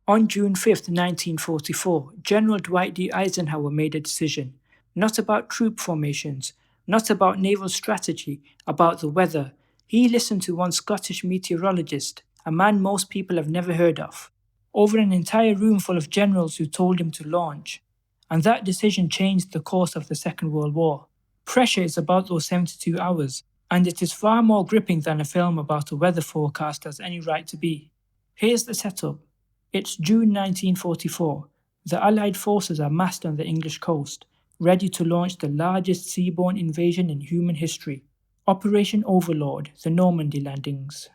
On June 5, 1944, General Dwight D. Eisenhower made a decision, not about troop formations, not about naval strategy, about the weather. He listened to one Scottish meteorologist, a man most people have never heard of, over an entire room full of generals who told him to launch. And that decision changed the course of the Second World War. Pressure is about those 72 hours, and it is far more gripping than a film about a weather forecast has any right to be. Here's the setup. It's June 1944. The Allied forces are massed on the English coast, ready to launch the largest seaborne invasion in human history. Operation Overlord, the Normandy landings.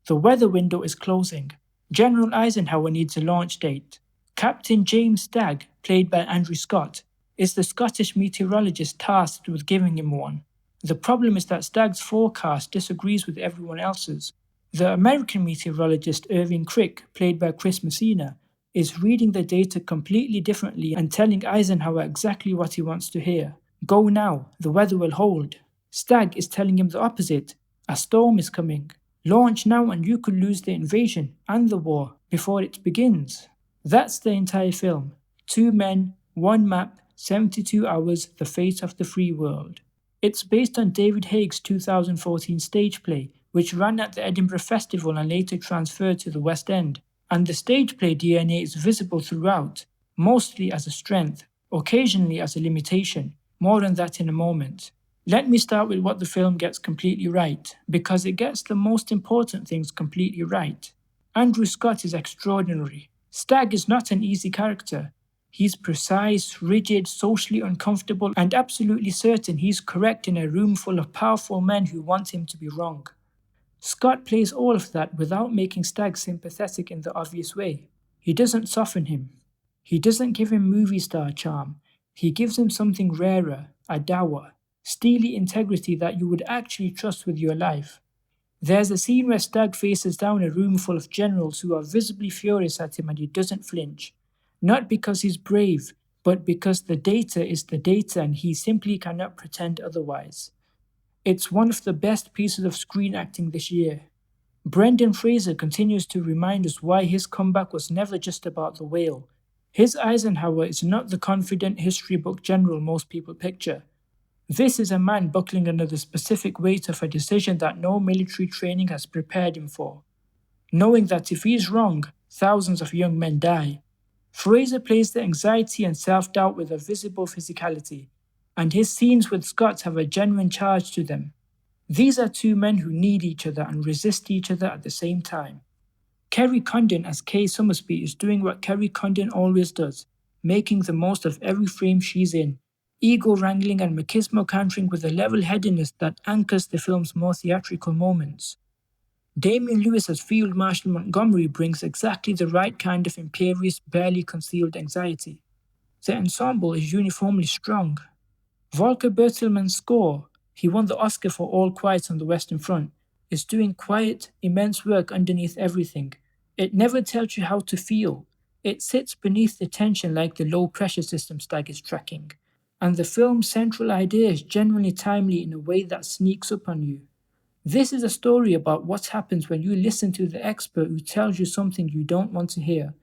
The weather window is closing. General Eisenhower needs a launch date. Captain James Stagg, played by Andrew Scott, is the Scottish meteorologist tasked with giving him one. The problem is that Stagg's forecast disagrees with everyone else's. The American meteorologist Irving Crick, played by Chris Messina, is reading the data completely differently and telling Eisenhower exactly what he wants to hear. Go now, the weather will hold. Stagg is telling him the opposite. A storm is coming. Launch now and you could lose the invasion and the war before it begins. That's the entire film. 2 men, 1 map, 72 hours, the fate of the free world. It's based on David Haig's 2014 stage play, which ran at the Edinburgh Festival and later transferred to the West End, and the stage play DNA is visible throughout, mostly as a strength, occasionally as a limitation. More on that in a moment. Let me start with what the film gets completely right, because it gets the most important things completely right. Andrew Scott is extraordinary. Stagg is not an easy character. He's precise, rigid, socially uncomfortable, and absolutely certain he's correct in a room full of powerful men who want him to be wrong. Scott plays all of that without making Stagg sympathetic in the obvious way. He doesn't soften him. He doesn't give him movie star charm. He gives him something rarer, a dower, steely integrity that you would actually trust with your life. There's a scene where Stagg faces down a room full of generals who are visibly furious at him and he doesn't flinch. Not because he's brave, but because the data is the data and he simply cannot pretend otherwise. It's one of the best pieces of screen acting this year. Brendan Fraser continues to remind us why his comeback was never just about the whale. His Eisenhower is not the confident history book general most people picture. This is a man buckling under the specific weight of a decision that no military training has prepared him for. Knowing that if he's wrong, thousands of young men die. Fraser plays the anxiety and self-doubt with a visible physicality, and his scenes with Scott have a genuine charge to them. These are 2 men who need each other and resist each other at the same time. Kerry Condon as Kay Summersby is doing what Kerry Condon always does, making the most of every frame she's in, ego wrangling and machismo countering with a level-headedness that anchors the film's more theatrical moments. Damian Lewis as Field Marshal Montgomery brings exactly the right kind of imperious, barely concealed anxiety. The ensemble is uniformly strong. Volker Bertelmann's score, he won the Oscar for All Quiet on the Western Front, is doing quiet, immense work underneath everything. It never tells you how to feel. It sits beneath the tension like the low-pressure system Stagg is tracking. And the film's central idea is genuinely timely in a way that sneaks up on you. This is a story about what happens when you listen to the expert who tells you something you don't want to hear,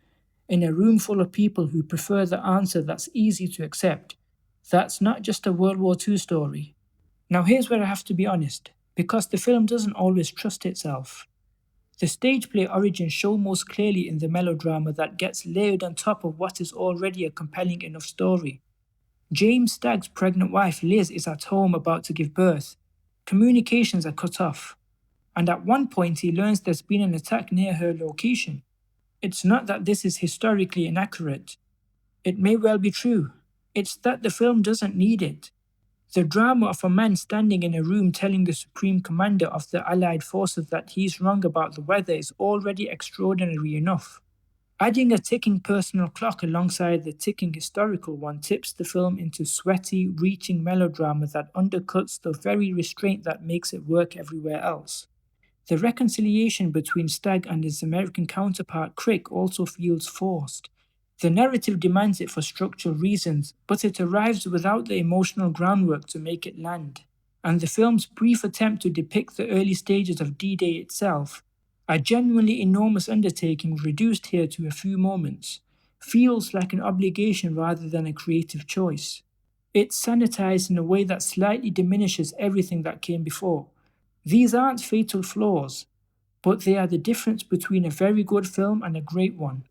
in a room full of people who prefer the answer that's easy to accept. That's not just a World War II story. Now here's where I have to be honest, because the film doesn't always trust itself. The stage play origins show most clearly in the melodrama that gets layered on top of what is already a compelling enough story. James Stagg's pregnant wife Liz is at home about to give birth. Communications are cut off, and at one point he learns there's been an attack near her location. It's not that this is historically inaccurate. It may well be true. It's that the film doesn't need it. The drama of a man standing in a room telling the supreme commander of the Allied forces that he's wrong about the weather is already extraordinary enough. Adding a ticking personal clock alongside the ticking historical one tips the film into sweaty, reaching melodrama that undercuts the very restraint that makes it work everywhere else. The reconciliation between Stagg and his American counterpart Crick also feels forced. The narrative demands it for structural reasons, but it arrives without the emotional groundwork to make it land. And the film's brief attempt to depict the early stages of D-Day itself, A genuinely enormous undertaking reduced here to a few moments feels like an obligation rather than a creative choice. It's sanitized in a way that slightly diminishes everything that came before. These aren't fatal flaws, but they are the difference between a very good film and a great one.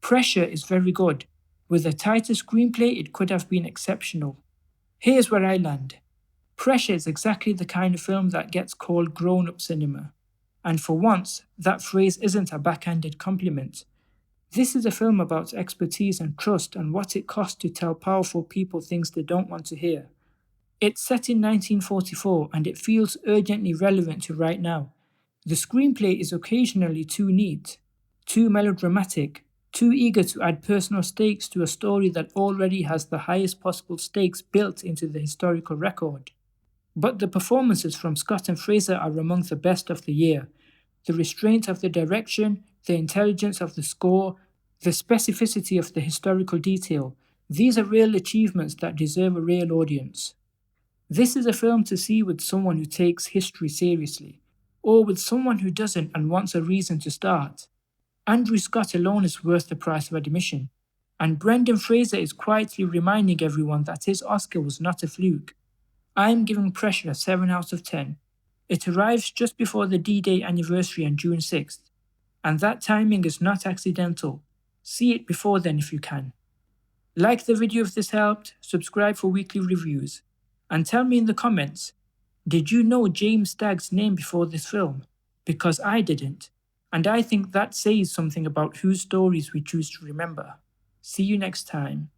Pressure is very good. With a tighter screenplay, it could have been exceptional. Here's where I land. Pressure is exactly the kind of film that gets called grown up cinema. And for once, that phrase isn't a backhanded compliment. This is a film about expertise and trust and what it costs to tell powerful people things they don't want to hear. It's set in 1944 and it feels urgently relevant to right now. The screenplay is occasionally too neat, too melodramatic, too eager to add personal stakes to a story that already has the highest possible stakes built into the historical record. But the performances from Scott and Fraser are among the best of the year. The restraint of the direction, the intelligence of the score, the specificity of the historical detail, these are real achievements that deserve a real audience. This is a film to see with someone who takes history seriously, or with someone who doesn't and wants a reason to start. Andrew Scott alone is worth the price of admission, and Brendan Fraser is quietly reminding everyone that his Oscar was not a fluke. I'm giving Pressure a 7 out of 10. It arrives just before the D-Day anniversary on June 6th, and that timing is not accidental. See it before then if you can. Like the video if this helped, subscribe for weekly reviews, and tell me in the comments, did you know James Stagg's name before this film? Because I didn't, and I think that says something about whose stories we choose to remember. See you next time.